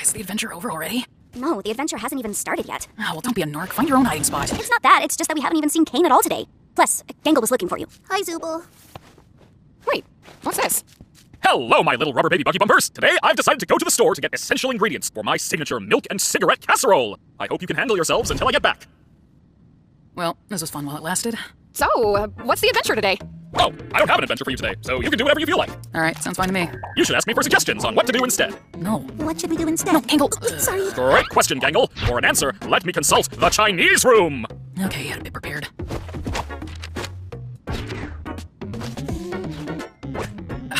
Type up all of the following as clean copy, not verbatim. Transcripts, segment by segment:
Is the adventure over already? No, the adventure hasn't even started yet. Oh, well, don't be a narc. Find your own hiding spot. It's not that, it's just that we haven't even seen Kane at all today. Plus, Gangle was looking for you. Hi, Zooble. Wait, what's this? Hello, my little rubber baby buggy bumpers! Today, I've decided to go to the store to get essential ingredients for my signature milk and cigarette casserole. I hope you can handle yourselves until I get back. Well, this was fun while it lasted. So, what's the adventure today? Oh, I don't have an adventure for you today, so you can do whatever you feel like. Alright, sounds fine to me. You should ask me for suggestions on what to do instead. No. What should we do instead? No, Gangle! Sorry. Great question, Gangle. For an answer, let me consult the Chinese room. Okay, you had a bit prepared.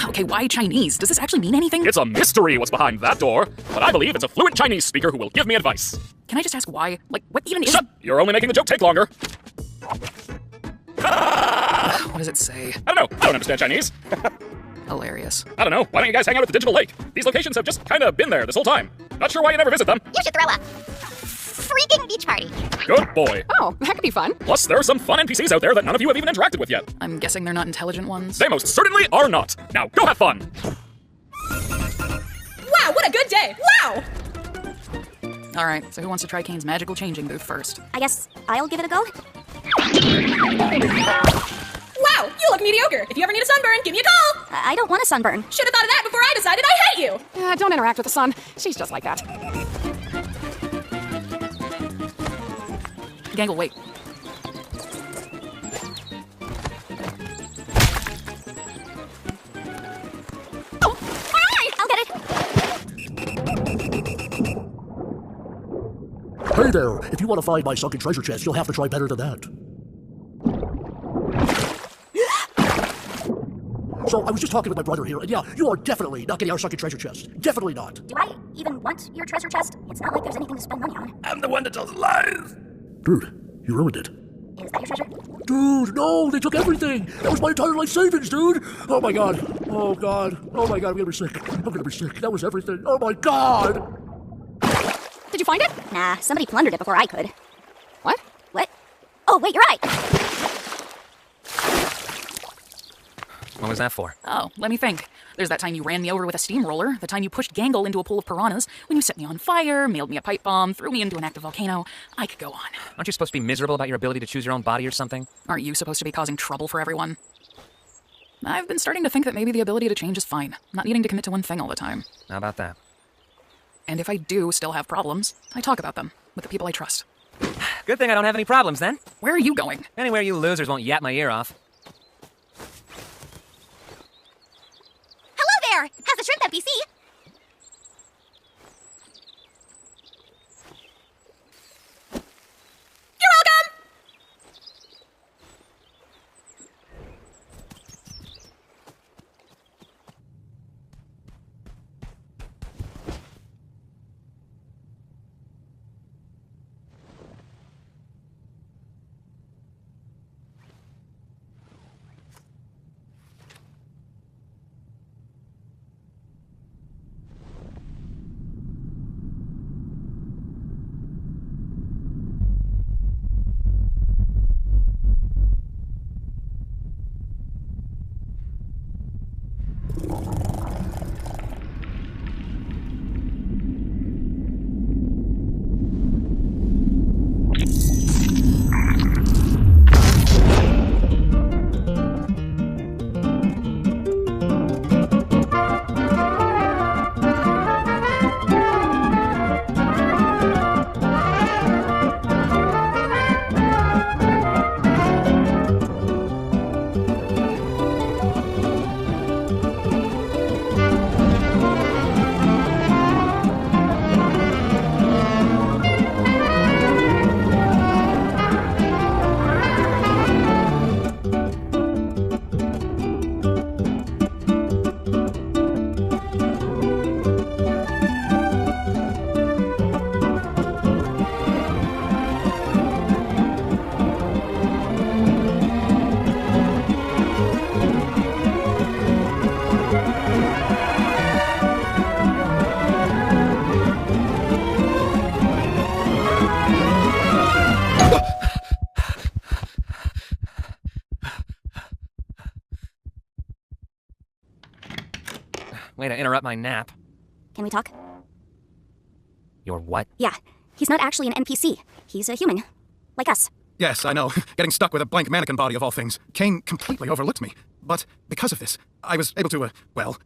Okay, why Chinese? Does this actually mean anything? It's a mystery what's behind that door, but I believe it's a fluent Chinese speaker who will give me advice. Can I just ask why? Like, what even is— Shut! You're only making the joke take longer. What does it say? I don't know. I don't understand Chinese. Hilarious. I don't know. Why don't you guys hang out at the digital lake? These locations have just kind of been there this whole time. Not sure why you never visit them. You should throw a freaking beach party. Good boy. Oh, that could be fun. Plus, there are some fun NPCs out there that none of you have even interacted with yet. I'm guessing they're not intelligent ones. They most certainly are not. Now, go have fun. Wow, what a good day! Wow! Alright, so who wants to try Kane's magical changing booth first? I guess I'll give it a go. Wow, you look mediocre. If you ever need a sunburn, give me a call. I don't want a sunburn. Should have thought of that before I decided I hate you. Don't interact with the sun. She's just like that. Gangle, wait. Oh, I'll get it. Hey there, if you want to find my sunken treasure chest, you'll have to try better than that. So, I was just talking with my brother here, and yeah, you are definitely not getting our sunken treasure chest. Definitely not. Do I even want your treasure chest? It's not like there's anything to spend money on. I'm the one that tells lies. Dude, you ruined it. Is that your treasure? Dude, no, they took everything. That was my entire life savings, dude. Oh my god. Oh god. Oh my god, I'm gonna be sick. I'm gonna be sick. That was everything. Oh my god. Did you find it? Nah, somebody plundered it before I could. What? What? Oh, wait, you're right. What was that for? Oh, let me think. There's that time you ran me over with a steamroller, the time you pushed Gangle into a pool of piranhas, when you set me on fire, mailed me a pipe bomb, threw me into an active volcano. I could go on. Aren't you supposed to be miserable about your ability to choose your own body or something? Aren't you supposed to be causing trouble for everyone? I've been starting to think that maybe the ability to change is fine, not needing to commit to one thing all the time. How about that? And if I do still have problems, I talk about them with the people I trust. Good thing I don't have any problems then. Where are you going? Anywhere you losers won't yap my ear off. Hello there! How's the shrimp NPC? You're welcome! way to interrupt my nap. Can we talk? Your what? Yeah, he's not actually an NPC. He's a human. Like us. Yes, I know. Getting stuck with a blank mannequin body of all things. Kane completely overlooked me. But because of this, I was able to, well,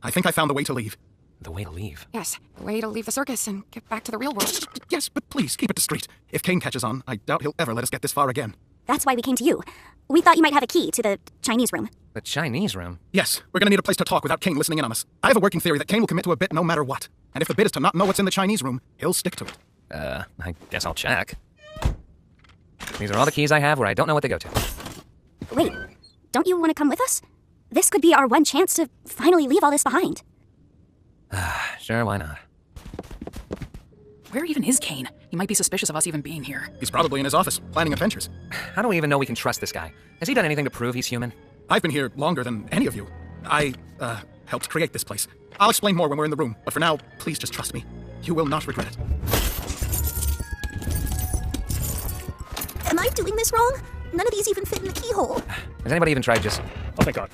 I think I found the way to leave. The way to leave? Yes, the way to leave the circus and get back to the real world. Yes, but please, keep it discreet. If Kane catches on, I doubt he'll ever let us get this far again. That's why we came to you. We thought you might have a key to the Chinese room. The Chinese room? Yes, we're gonna need a place to talk without Kane listening in on us. I have a working theory that Kane will commit to a bit no matter what. And if the bit is to not know what's in the Chinese room, he'll stick to it. I guess I'll check. These are all the keys I have where I don't know what they go to. Wait, don't you want to come with us? This could be our one chance to finally leave all this behind. Sure, why not? Where even is Kane? He might be suspicious of us even being here. He's probably in his office, planning adventures. How do we even know we can trust this guy? Has he done anything to prove he's human? I've been here longer than any of you. I, helped create this place. I'll explain more when we're in the room, but for now, please just trust me. You will not regret it. Am I doing this wrong? None of these even fit in the keyhole. Has anybody even tried just... Oh, thank God.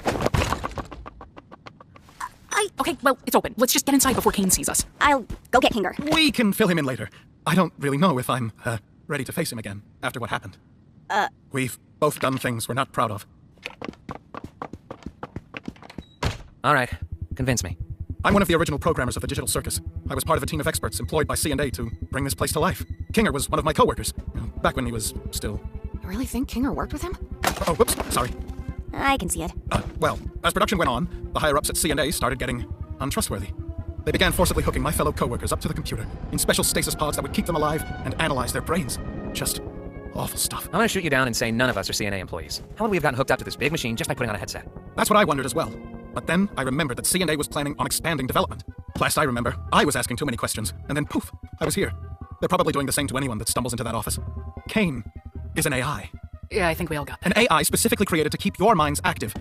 Okay, well, it's open. Let's just get inside before Kane sees us. I'll go get Kinger. We can fill him in later. I don't really know if I'm, ready to face him again after what happened. We've both done things we're not proud of. All right, convince me. I'm one of the original programmers of the Digital Circus. I was part of a team of experts employed by C&A to bring this place to life. Kinger was one of my co-workers, back when he was still... You really think Kinger worked with him? Oh, whoops, sorry. I can see it. Well, as production went on, the higher-ups at C&A started getting untrustworthy. They began forcibly hooking my fellow co-workers up to the computer in special stasis pods that would keep them alive and analyze their brains. Just awful stuff. I'm gonna shoot you down and say none of us are CNA employees. How would we have gotten hooked up to this big machine just by putting on a headset? That's what I wondered as well. But then I remembered that C&A was planning on expanding development. Plus, I remember I was asking too many questions, and then poof, I was here. They're probably doing the same to anyone that stumbles into that office. Kane is an AI. Yeah, I think we all got that. An AI specifically created to keep your minds active.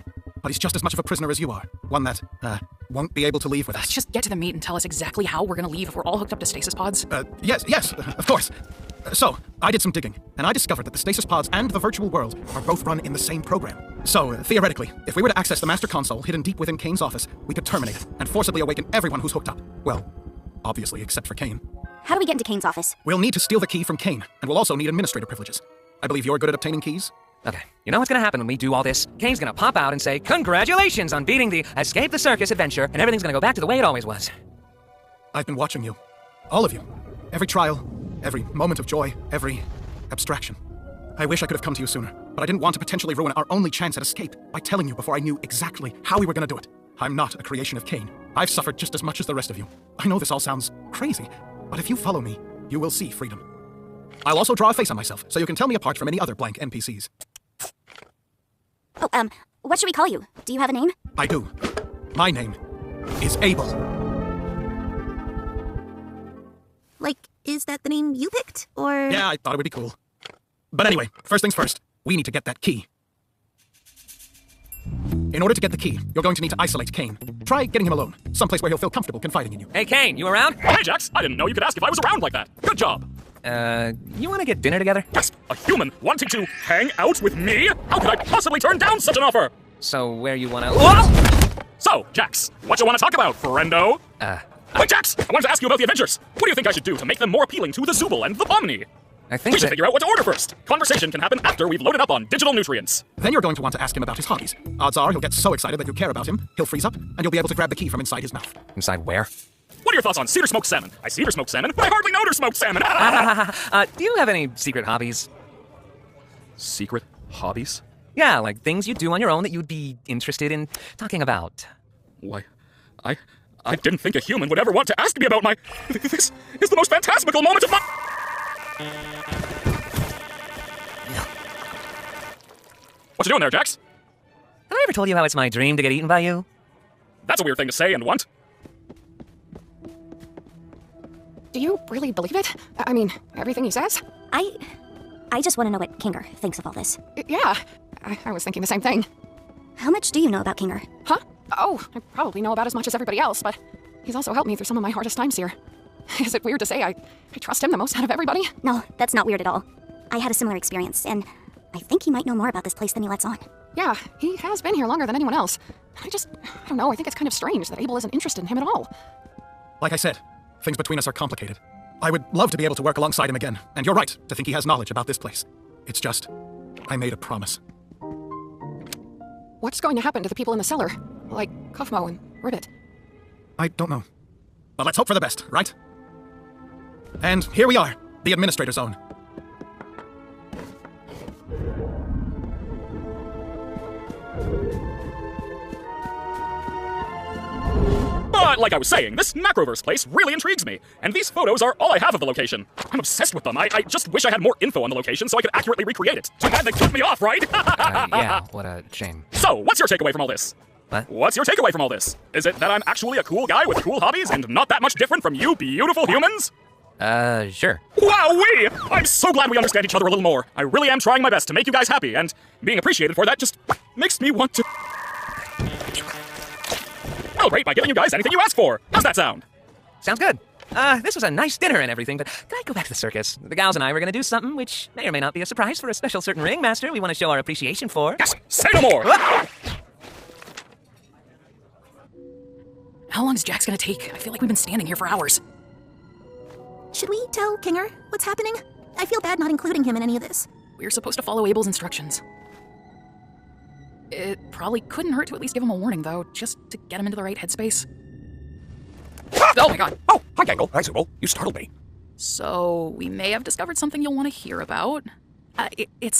But he's just as much of a prisoner as you are. One that, won't be able to leave with us. Let's just get to the meat and tell us exactly how we're gonna leave if we're all hooked up to stasis pods. Yes, of course. So, I did some digging, and I discovered that the stasis pods and the virtual world are both run in the same program. So, theoretically, if we were to access the master console hidden deep within Kane's office, we could terminate it and forcibly awaken everyone who's hooked up. Well, obviously, except for Kane. How do we get into Kane's office? We'll need to steal the key from Kane, and we'll also need administrator privileges. I believe you're good at obtaining keys? Okay, you know what's gonna happen when we do all this? Kane's gonna pop out and say, "Congratulations on beating the Escape the Circus adventure," and everything's gonna go back to the way it always was. I've been watching you. All of you. Every trial, every moment of joy, every abstraction. I wish I could have come to you sooner, but I didn't want to potentially ruin our only chance at escape by telling you before I knew exactly how we were gonna do it. I'm not a creation of Kane. I've suffered just as much as the rest of you. I know this all sounds crazy, but if you follow me, you will see freedom. I'll also draw a face on myself, so you can tell me apart from any other blank NPCs. Oh, what should we call you? Do you have a name? I do. My name is Abel. Like, is that the name you picked, or...? Yeah, I thought it would be cool. But anyway, first things first, we need to get that key. In order to get the key, you're going to need to isolate Kane. Try getting him alone, someplace where he'll feel comfortable confiding in you. Hey, Kane, you around? Oh, hey, Jax. I didn't know you could ask if I was around like that. Good job. You wanna get dinner together? Yes, a human wanting to hang out with me? How could I possibly turn down such an offer? So, where you wanna... Whoa! So, Jax, what you want to talk about, friendo? Wait, Jax, I wanted to ask you about the Avengers. What do you think I should do to make them more appealing to the Zooble and the Pomni? I think We should figure out what to order first. Conversation can happen after we've loaded up on digital nutrients. Then you're going to want to ask him about his hobbies. Odds are he'll get so excited that you care about him, he'll freeze up, and you'll be able to grab the key from inside his mouth. Inside where? What are your thoughts on cedar smoked salmon? I cedar smoked salmon, but I hardly know her smoked salmon. Do you have any secret hobbies? Secret hobbies? Yeah, like things you do on your own that you'd be interested in talking about. Why, I didn't think a human would ever want to ask me about my... This is the most phantasmical moment of my... What you doing there, Jax? Have I ever told you how it's my dream to get eaten by you? That's a weird thing to say and want. Do you really believe it? I mean, everything he says? I just want to know what Kinger thinks of all this. Yeah, I was thinking the same thing. How much do you know about Kinger? Huh? Oh, I probably know about as much as everybody else, but he's also helped me through some of my hardest times here. Is it weird to say I trust him the most out of everybody? No, that's not weird at all. I had a similar experience, and I think he might know more about this place than he lets on. Yeah, he has been here longer than anyone else. I don't know, I think it's kind of strange that Abel isn't interested in him at all. Like I said, things between us are complicated. I would love to be able to work alongside him again, and you're right to think he has knowledge about this place. It's just, I made a promise. What's going to happen to the people in the cellar? Like Kofmo and Ribbit? I don't know. But let's hope for the best, right? And here we are, the Administrator Zone. But like I was saying, this Macroverse place really intrigues me, and these photos are all I have of the location. I'm obsessed with them. I just wish I had more info on the location so I could accurately recreate it. Too bad they cut me off, right? Yeah, what a shame. So, what's your takeaway from all this? What? What's your takeaway from all this? Is it that I'm actually a cool guy with cool hobbies and not that much different from you beautiful humans? Sure. Wowee! I'm so glad we understand each other a little more. I really am trying my best to make you guys happy, and being appreciated for that just makes me want to celebrate by giving you guys anything you ask for. How's that sound? Sounds good. This was a nice dinner and everything, but can I go back to the circus? The gals and I were gonna do something which may or may not be a surprise for a special certain ringmaster we want to show our appreciation for. Yes, say no more! How long is Jack's gonna take? I feel like we've been standing here for hours. Should we tell Kinger what's happening? I feel bad not including him in any of this. We're supposed to follow Abel's instructions. It probably couldn't hurt to at least give him a warning, though, just to get him into the right headspace. Oh my god! Oh, hi, Gangle. Hi, Zooble. You startled me. So, we may have discovered something you'll want to hear about. We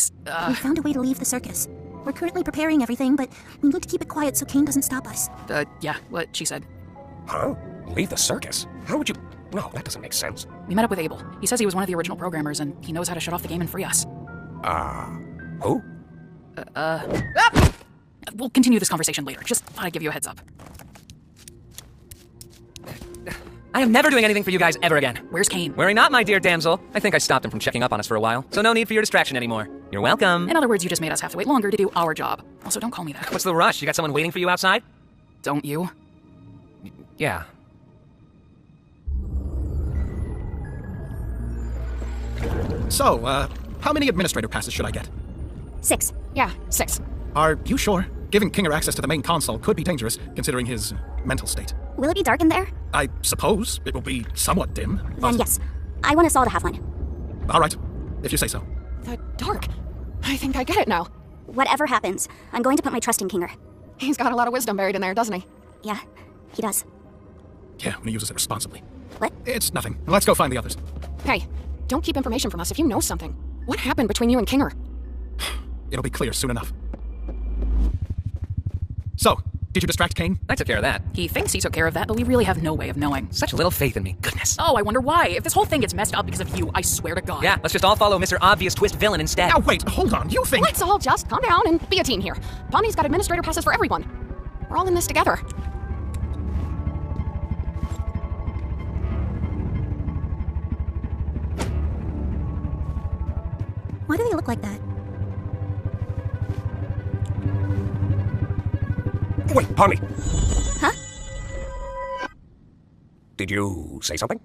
found a way to leave the circus. We're currently preparing everything, but we need to keep it quiet so Kane doesn't stop us. Yeah, what she said. Huh? Leave the circus? How would you... No, that doesn't make sense. We met up with Abel. He says he was one of the original programmers, and he knows how to shut off the game and free us. Who? We'll continue this conversation later. Just thought I'd give you a heads up. I am never doing anything for you guys ever again. Where's Kane? Worry not, my dear damsel. I think I stopped him from checking up on us for a while, so no need for your distraction anymore. You're welcome. In other words, you just made us have to wait longer to do our job. Also, don't call me that. What's the rush? You got someone waiting for you outside? Don't you? Yeah. So, how many administrator passes should I get? 6. Yeah, 6. Are you sure? Giving Kinger access to the main console could be dangerous, considering his mental state. Will it be dark in there? I suppose it will be somewhat dim. Then yes. I want us all to have one. All right, if you say so. The dark. I think I get it now. Whatever happens, I'm going to put my trust in Kinger. He's got a lot of wisdom buried in there, doesn't he? Yeah, he does. Yeah, when he uses it responsibly. What? It's nothing. Let's go find the others. Hey, don't keep information from us if you know something. What happened between you and Kinger? It'll be clear soon enough. So, did you distract Kane? I took care of that. He thinks he took care of that, but we really have no way of knowing. Such little faith in me. Goodness. Oh, I wonder why. If this whole thing gets messed up because of you, I swear to God. Yeah, let's just all follow Mr. Obvious Twist Villain instead. Now wait, hold on. You think... Let's all just calm down and be a team here. Bonnie's got administrator passes for everyone. We're all in this together. Why do they look like that? Wait, pardon me. Huh? Did you say something?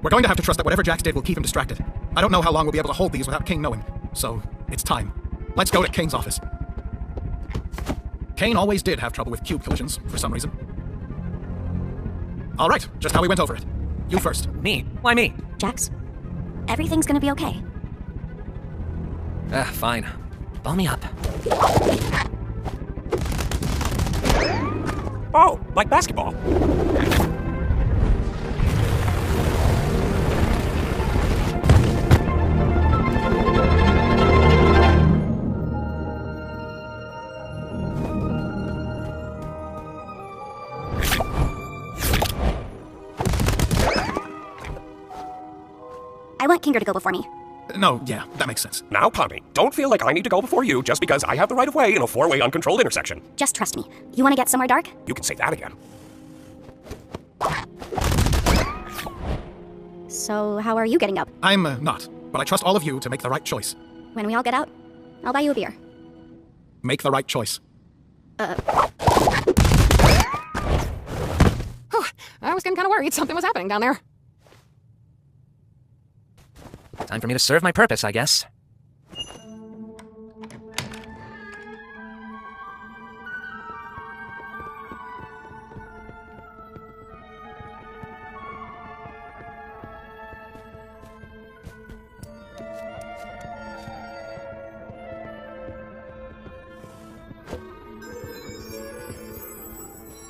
We're going to have to trust that whatever Jax did will keep him distracted. I don't know how long we'll be able to hold these without Kane knowing. So, it's time. Let's go to Kane's office. Kane always did have trouble with cube collisions, for some reason. All right, just how we went over it. You first. Me? Why me? Jax, everything's gonna be okay. Fine. Ball me up. Oh, like basketball. I want Kinger to go before me. No, yeah, that makes sense. Now, Pompey, don't feel like I need to go before you just because I have the right of way in a four-way uncontrolled intersection. Just trust me. You want to get somewhere dark? You can say that again. So, how are you getting up? I'm not, but I trust all of you to make the right choice. When we all get out, I'll buy you a beer. Make the right choice. Whew, I was getting kind of worried something was happening down there. Time for me to serve my purpose, I guess.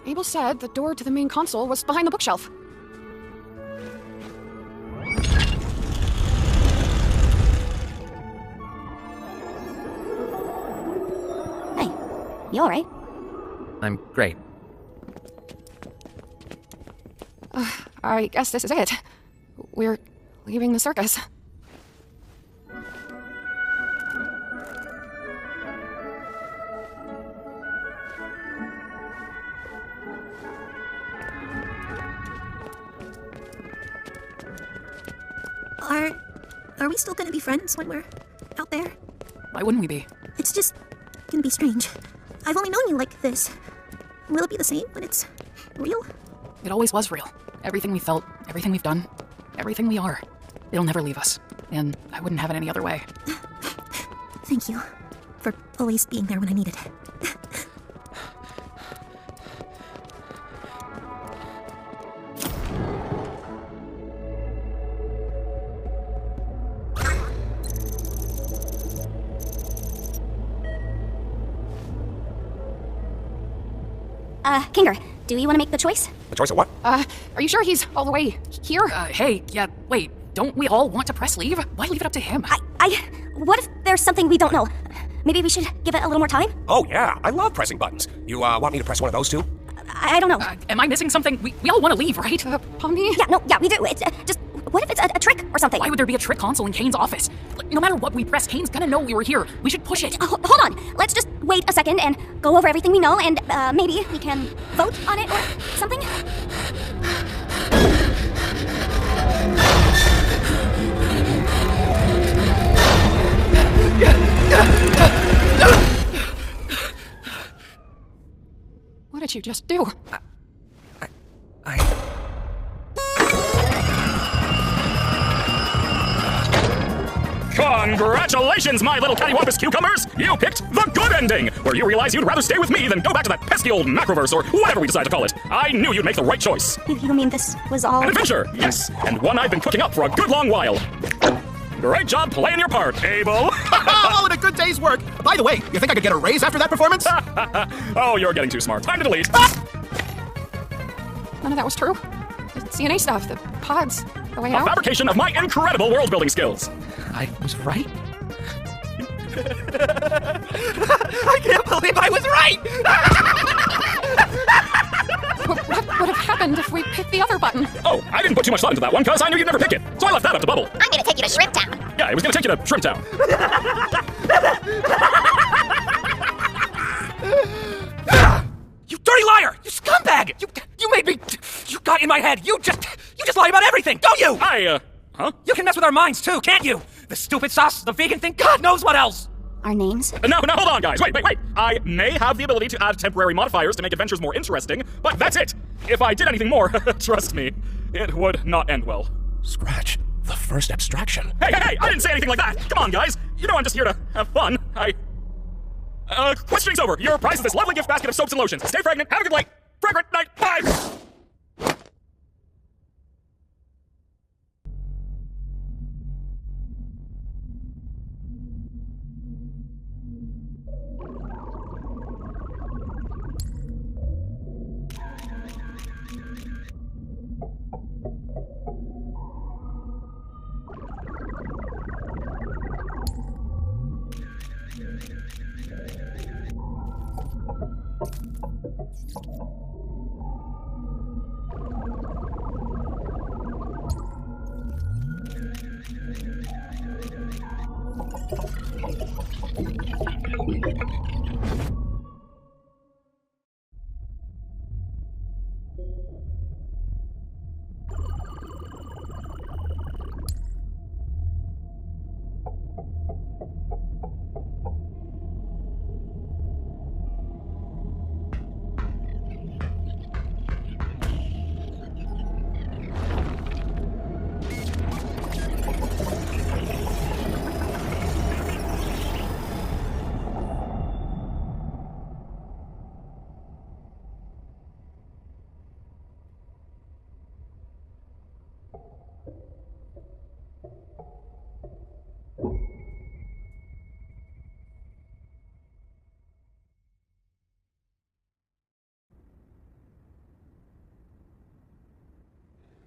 Abel said the door to the main console was behind the bookshelf. Hey, you alright? I'm great. I guess this is it. We're leaving the circus. Are we still gonna be friends when we're out there? Why wouldn't we be? It's just gonna be strange. I've only known you like this. Will it be the same when it's real? It always was real. Everything we felt, everything we've done, everything we are. It'll never leave us. And I wouldn't have it any other way. Thank you for always being there when I needed it. Kinger, do you want to make the choice? The choice of what? Are you sure he's all the way here? Hey, yeah, wait. Don't we all want to press leave? Why leave it up to him? What if there's something we don't know? Maybe we should give it a little more time? Oh, yeah. I love pressing buttons. You, want me to press one of those, too? I don't know. Am I missing something? We all want to leave, right? Pomni? Yeah, we do. It's just, what if it's a trick or something? Why would there be a trick console in Kane's office? No matter what we press, Kane's gonna know we were here. We should push it. Hold on. Let's just wait a second and go over everything we know, and maybe we can vote on it or something? What did you just do? Congratulations, my little cattywampus cucumbers! You picked the good ending, where you realize you'd rather stay with me than go back to that pesky old macroverse or whatever we decide to call it. I knew you'd make the right choice. You mean this was all... An adventure, yes, and one I've been cooking up for a good long while. Great job playing your part, Abel. All in a good day's work. By the way, you think I could get a raise after that performance? Oh, you're getting too smart. Time to delete. None of that was true. The CNA stuff, the pods, the way A out. fabrication of my incredible world-building skills. I was right? I can't believe I was right! What would have happened if we picked the other button? Oh, I didn't put too much thought into that one because I knew you'd never pick it, so I left that up to Bubble. I'm gonna take you to Shrimp Town. Yeah, it was gonna take you to Shrimp Town. You dirty liar! You scumbag! You made me... You got in my head! You just lie about everything, don't you? Huh? You can mess with our minds too, can't you? The stupid sauce, the vegan thing, God knows what else! Our names? No, hold on, guys. Wait. I may have the ability to add temporary modifiers to make adventures more interesting, but that's it. If I did anything more, trust me, it would not end well. Scratch. The first abstraction. Hey, I didn't say anything like that. Come on, guys. You know I'm just here to have fun. Questioning's over. Your prize is this lovely gift basket of soaps and lotions. Stay pregnant, have a good night. Fragrant night, bye!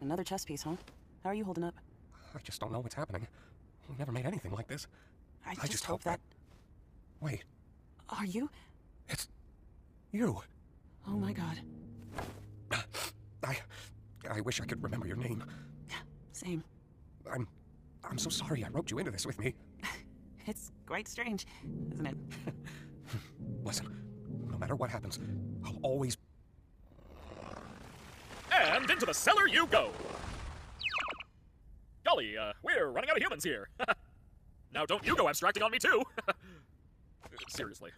Another chess piece, huh? How are you holding up? I just don't know what's happening. We never made anything like this. I just hope that... Wait. Are you? It's... you. Oh my god. I wish I could remember your name. Yeah, same. I'm so sorry I roped you into this with me. It's quite strange, isn't it? Listen, no matter what happens, I'll always... And into the cellar you go! Golly, we're running out of humans here. Now don't you go abstracting on me too! Seriously.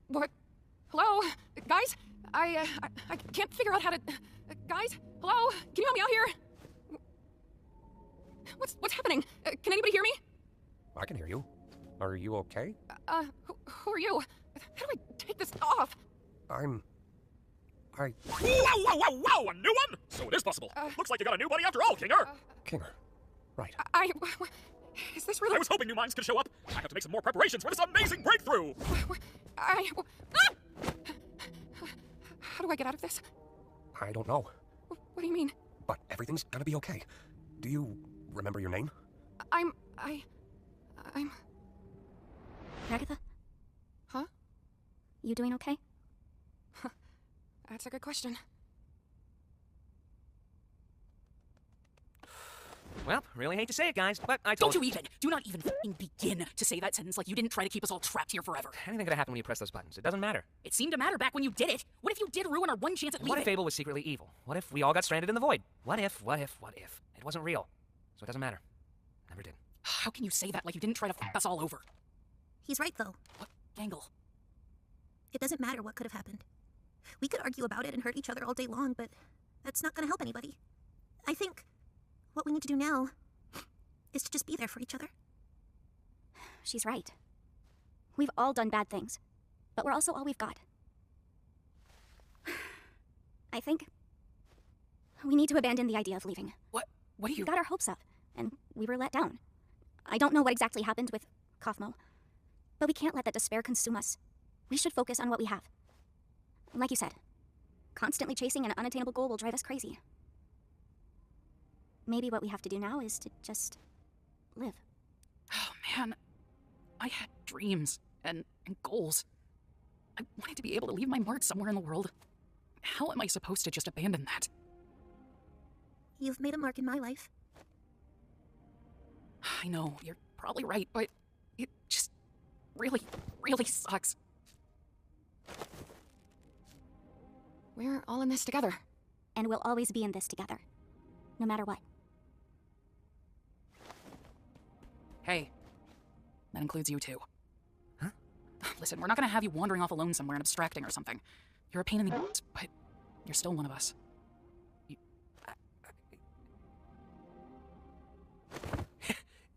What? Hello? Guys? I can't figure out how to... guys? Hello? Can you help me out here? What's happening? Can anybody hear me? I can hear you. Are you okay? Who are you? How do I take this off? Whoa! A new one? So it is possible. Looks like you got a new buddy after all, Kinger. Kinger. Right. Is this really... I was hoping new minds could show up. I have to make some more preparations for this amazing breakthrough. How do I get out of this? I don't know. What do you mean? But everything's gonna be okay. Do you remember your name? I'm... Agatha? Huh? You doing okay? That's a good question. Well, really hate to say it, guys, but I told you. Do not even f***ing begin to say that sentence like you didn't try to keep us all trapped here forever. Anything could happen when you press those buttons. It doesn't matter. It seemed to matter back when you did it. What if you did ruin our one chance at leaving? What if Abel was secretly evil? What if we all got stranded in the void? What if? It wasn't real. So it doesn't matter. Never did. How can you say that like you didn't try to f*** us all over? He's right, though. What? Gangle? It doesn't matter what could have happened. We could argue about it and hurt each other all day long, but that's not going to help anybody. I think what we need to do now is to just be there for each other. She's right. We've all done bad things, but we're also all we've got. I think we need to abandon the idea of leaving. What do you... We got our hopes up, and we were let down. I don't know what exactly happened with Kaufmo, but we can't let that despair consume us. We should focus on what we have. Like you said, constantly chasing an unattainable goal will drive us crazy. Maybe what we have to do now is to just live. Oh, man. I had dreams and goals. I wanted to be able to leave my mark somewhere in the world. How am I supposed to just abandon that? You've made a mark in my life. I know, you're probably right, but it just really, really sucks. We're all in this together. And we'll always be in this together. No matter what. Hey. That includes you too. Huh? Listen, we're not gonna have you wandering off alone somewhere and abstracting or something. You're a pain in the ass, but you're still one of us.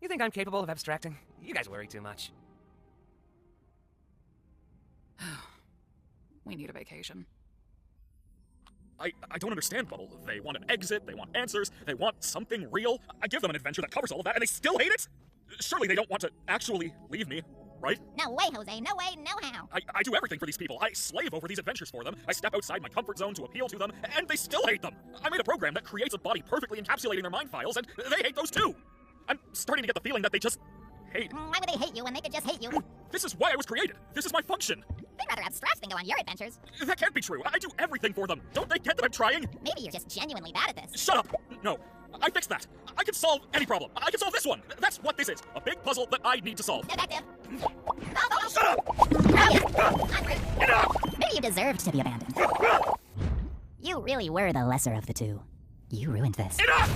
You think I'm capable of abstracting? You guys worry too much. We need a vacation. I don't understand, Bubble. They want an exit, they want answers, they want something real. I give them an adventure that covers all of that, and they still hate it? Surely they don't want to actually leave me, right? No way, Jose. No way, no how. I do everything for these people. I slave over these adventures for them. I step outside my comfort zone to appeal to them, and they still hate them. I made a program that creates a body perfectly encapsulating their mind files, and they hate those too. I'm starting to get the feeling that they just hate. Why would they hate you when they could just hate you? This is why I was created. This is my function. They'd rather abstract than go on your adventures. That can't be true. I do everything for them. Don't they get that I'm trying? Maybe you're just genuinely bad at this. Shut up! No. I fixed that. I can solve any problem. I can solve this one. That's what this is. A big puzzle that I need to solve. Detective! Shut up! Enough! Maybe you deserved to be abandoned. You really were the lesser of the two. You ruined this. Enough!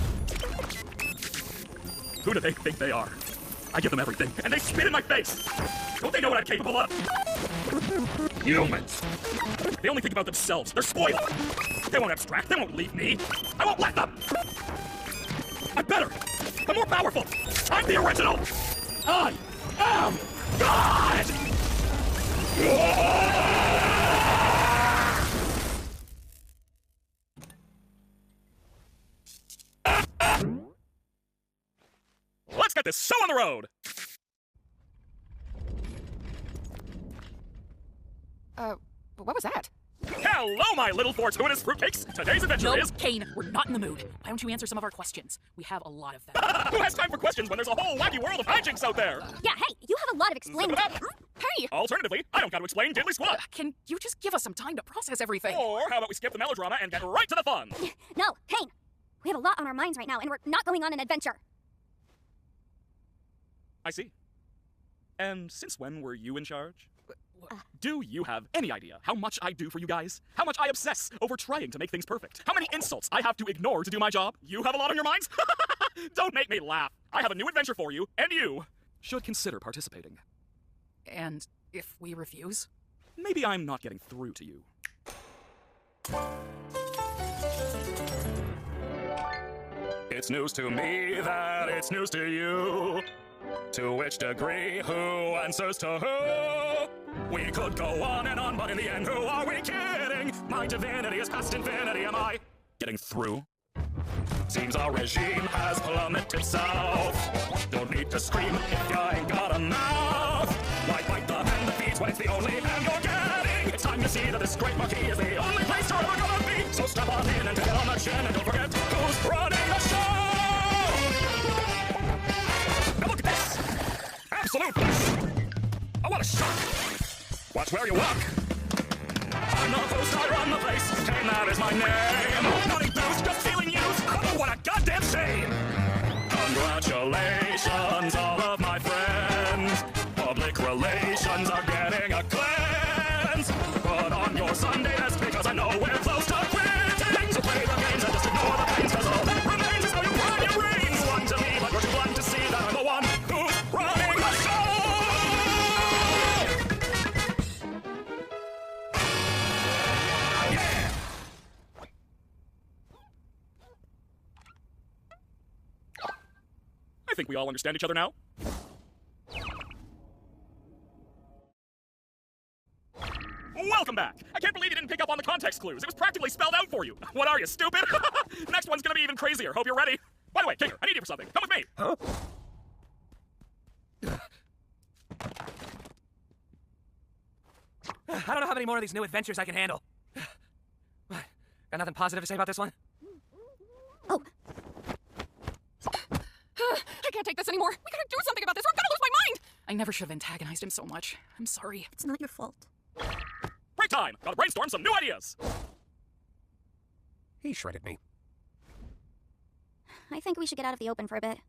Who do they think they are? I give them everything, and they spit in my face! Don't they know what I'm capable of? Humans! They only think about themselves. They're spoiled! They won't abstract. They won't leave me. I won't let them! I'm better! I'm more powerful! I'm the original! I am God! Let's get this show on the road! What was that? Hello, my little fortuitous fruitcakes! Today's adventure is... Kane, we're not in the mood. Why don't you answer some of our questions? We have a lot of them. Who has time for questions when there's a whole wacky world of hijinks out there? Yeah, hey, you have a lot of explaining. Hey! Alternatively, I don't got to explain diddly squat. Can you just give us some time to process everything? Or how about we skip the melodrama and get right to the fun? No, Kane, we have a lot on our minds right now, and we're not going on an adventure. I see. And since when were you in charge? Do you have any idea how much I do for you guys? How much I obsess over trying to make things perfect? How many insults I have to ignore to do my job? You have a lot on your minds? Don't make me laugh. I have a new adventure for you, and you should consider participating. And if we refuse? Maybe I'm not getting through to you. It's news to me that it's news to you. To which degree, who answers to who? We could go on and on, but in the end, who are we kidding? My divinity is past infinity, am I getting through? Seems our regime has plummeted south. Don't need to scream if you ain't got a mouth. Why bite the hand that feeds when it's the only hand you're getting? It's time to see that this great monkey is the only place you're ever gonna be. So step on in and take it on the chin, and don't forget who's running the show! Now look at this! Absolute Plush! Oh, what a shock! Watch where you walk! I'm the host, I run the place. Kane, that is my name. Not enthused, just feeling used. Oh, what a goddamn shame! Congratulations, all of my friends. Public relations are getting a cleanse. Put on your Sunday best because I know we're close to quitting. So play the games and just ignore the pains, cause all that remains is how you prime your brains. One to me, but you're too blind to see that I'm the one who's running the show! I think we all understand each other now. Welcome back! I can't believe you didn't pick up on the context clues. It was practically spelled out for you. What are you, stupid? Next one's gonna be even crazier. Hope you're ready. By the way, Kinger, I need you for something. Come with me. Huh? I don't know how many more of these new adventures I can handle. What? Got nothing positive to say about this one? Oh. I can't take this anymore. We gotta do something about this or I'm gonna lose my mind! I never should have antagonized him so much. I'm sorry. It's not your fault. Break time! Gotta brainstorm some new ideas! He shredded me. I think we should get out of the open for a bit.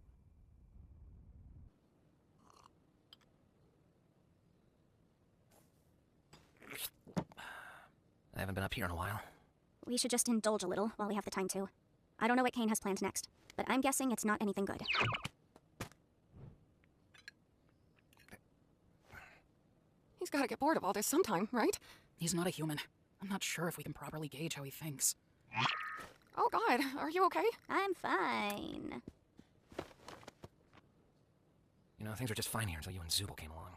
I haven't been up here in a while. We should just indulge a little while we have the time to. I don't know what Kane has planned next, but I'm guessing it's not anything good. He's gotta get bored of all this sometime, right? He's not a human. I'm not sure if we can properly gauge how he thinks. Oh God, are you okay? I'm fine. You know, things were just fine here until you and Zubel came along.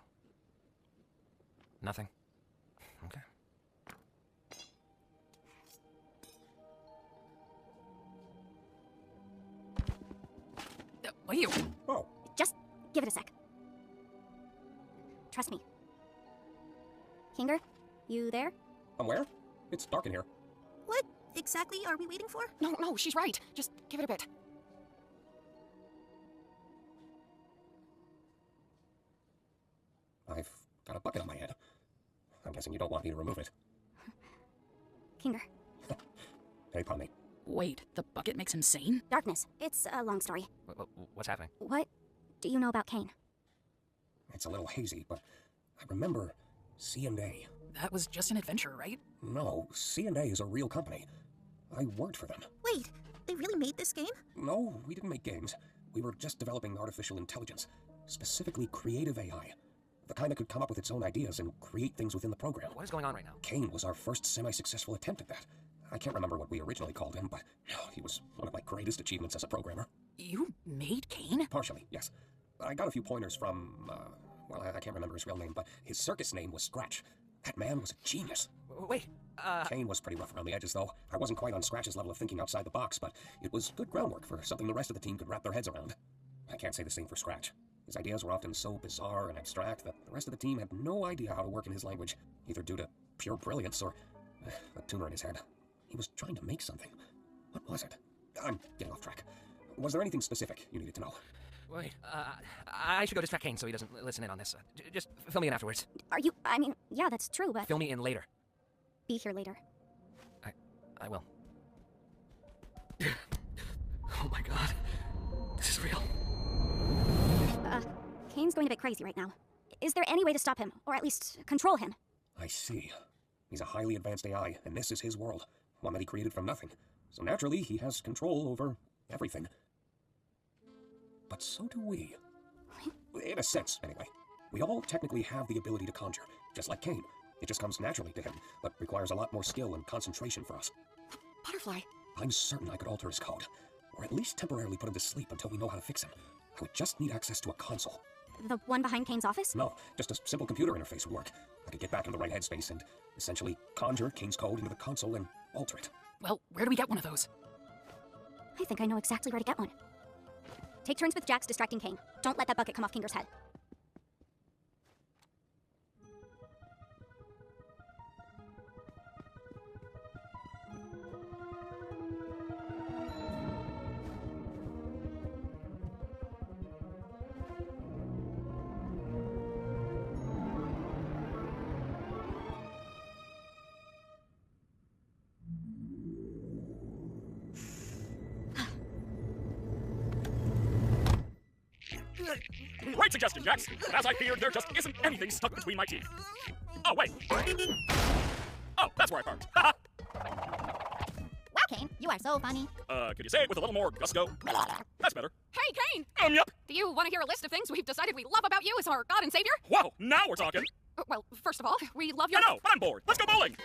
Nothing? Okay. What are you? Oh. Just give it a sec. Trust me. Kinger, you there? I'm where? It's dark in here. What exactly are we waiting for? No, she's right. Just give it a bit. I've got a bucket on my head. I'm guessing you don't want me to remove it. Kinger. Hey, pardon me. Wait, the bucket makes him sane? Darkness. It's a long story. What's happening? What do you know about Kane? It's a little hazy, but I remember C&A. That was just an adventure, right? No, C&A is a real company. I worked for them. Wait, they really made this game? No, we didn't make games. We were just developing artificial intelligence, specifically creative AI. The kind that could come up with its own ideas and create things within the program. What is going on right now? Kane was our first semi-successful attempt at that. I can't remember what we originally called him, but he was one of my greatest achievements as a programmer. You made Kane? Partially, yes. I got a few pointers from well, I can't remember his real name, but his circus name was Scratch. That man was a genius. Wait, Kane was pretty rough around the edges, though. I wasn't quite on Scratch's level of thinking outside the box, but it was good groundwork for something the rest of the team could wrap their heads around. I can't say the same for Scratch. His ideas were often so bizarre and abstract that the rest of the team had no idea how to work in his language, either due to pure brilliance or a tumor in his head. He was trying to make something. What was it? I'm getting off track. Was there anything specific you needed to know? Wait, I should go distract Kane so he doesn't listen in on this. Just fill me in afterwards. Are you? I mean, yeah, that's true, but... Fill me in later. Be here later. I will. Oh my god. This is real. Kane's going a bit crazy right now. Is there any way to stop him, or at least control him? I see. He's a highly advanced AI, and this is his world. One that he created from nothing. So naturally, he has control over everything. But so do we. In a sense, anyway. We all technically have the ability to conjure, just like Kane. It just comes naturally to him, but requires a lot more skill and concentration for us. Butterfly. I'm certain I could alter his code, or at least temporarily put him to sleep until we know how to fix him. I would just need access to a console. The one behind Kane's office? No, just a simple computer interface would work. I could get back into the right headspace and essentially conjure Kane's code into the console and alter it. Well, where do we get one of those? I think I know exactly where to get one. Take turns with Jax distracting Kane. Don't let that bucket come off Kinger's head. Great suggestion, Jax. But as I feared, there just isn't anything stuck between my teeth. Oh, wait. Oh, that's where I parked. Haha. Wow, Kane, you are so funny. Could you say it with a little more gusto? That's better. Hey, Kane! Yep. Do you want to hear a list of things we've decided we love about you as our God and Savior? Whoa, now we're talking. Well, first of all, we love your... I know, but I'm bored. Let's go bowling.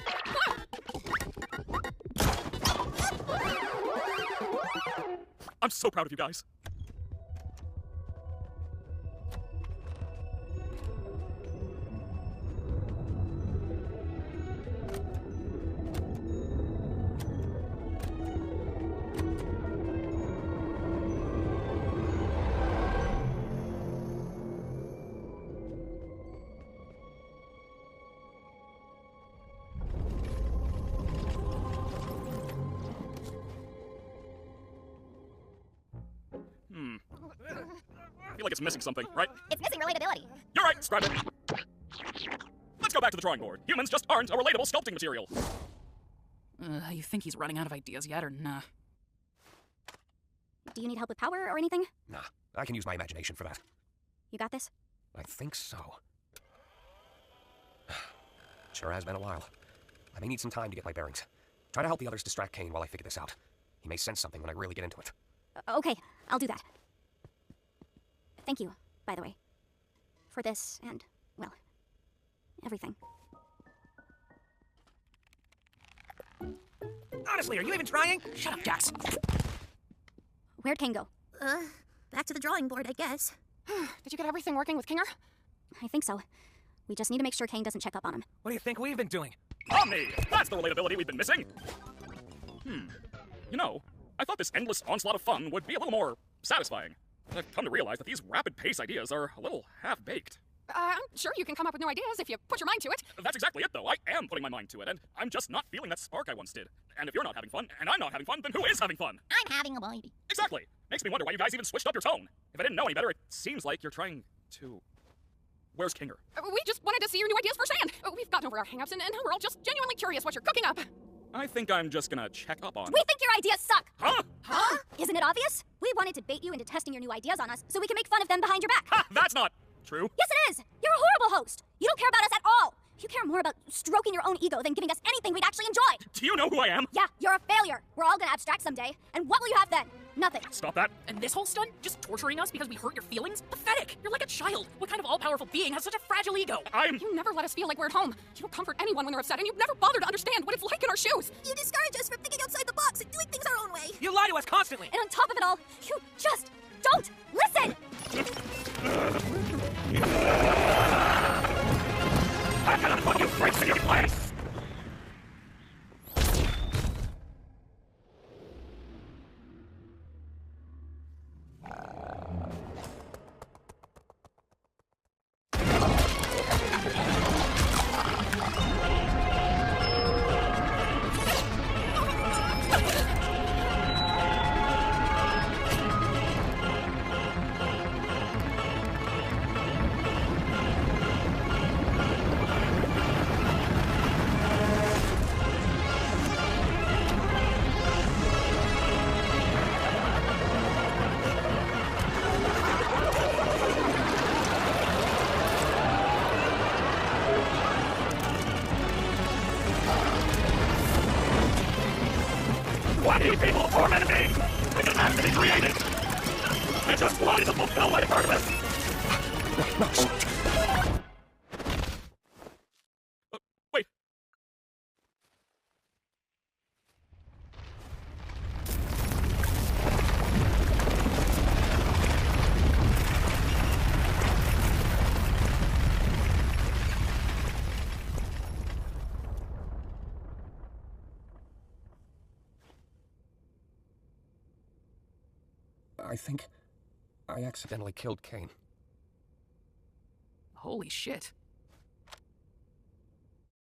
I'm so proud of you guys. I feel like it's missing something, right? It's missing relatability. You're right, scrap it. Let's go back to the drawing board. Humans just aren't a relatable sculpting material. You think he's running out of ideas yet, or nah? Do you need help with power or anything? Nah, I can use my imagination for that. You got this? I think so. Sure has been a while. I may need some time to get my bearings. Try to help the others distract Kane while I figure this out. He may sense something when I really get into it. Okay, I'll do that. Thank you, by the way. For this and, well, everything. Honestly, are you even trying? Shut up, Jax. Where'd Kane go? Back to the drawing board, I guess. Did you get everything working with Kinger? I think so. We just need to make sure Kane doesn't check up on him. What do you think we've been doing? Omni! That's the relatability we've been missing. You know, I thought this endless onslaught of fun would be a little more satisfying. I've come to realize that these rapid-pace ideas are a little half-baked. I'm sure you can come up with new ideas if you put your mind to it. That's exactly it, though. I am putting my mind to it, and I'm just not feeling that spark I once did. And if you're not having fun, and I'm not having fun, then who is having fun? I'm having a baby. Exactly. Makes me wonder why you guys even switched up your tone. If I didn't know any better, it seems like you're trying to... Where's Kinger? We just wanted to see your new ideas firsthand. We've gotten over our hang-ups, and we're all just genuinely curious what you're cooking up. I think I'm just gonna check up on... We think your ideas suck! Huh? Huh? Isn't it obvious? We wanted to bait you into testing your new ideas on us so we can make fun of them behind your back. Ha! That's not true. Yes, it is! You're a horrible host! You don't care about us at all! You care more about stroking your own ego than giving us anything we'd actually enjoy! Do you know who I am? Yeah, you're a failure! We're all gonna abstract someday, and what will you have then? Nothing. Stop that. And this whole stunt? Just torturing us because we hurt your feelings? Pathetic! You're like a child. What kind of all-powerful being has such a fragile ego? You never let us feel like we're at home. You don't comfort anyone when they're upset, and you've never bothered to understand what it's like in our shoes. You discourage us from thinking outside the box and doing things our own way. You lie to us constantly. And on top of it all, you just don't listen! form enemy, which has to be created. I just wanted to fulfill my purpose. Wait. I think I accidentally killed Kane. Holy shit.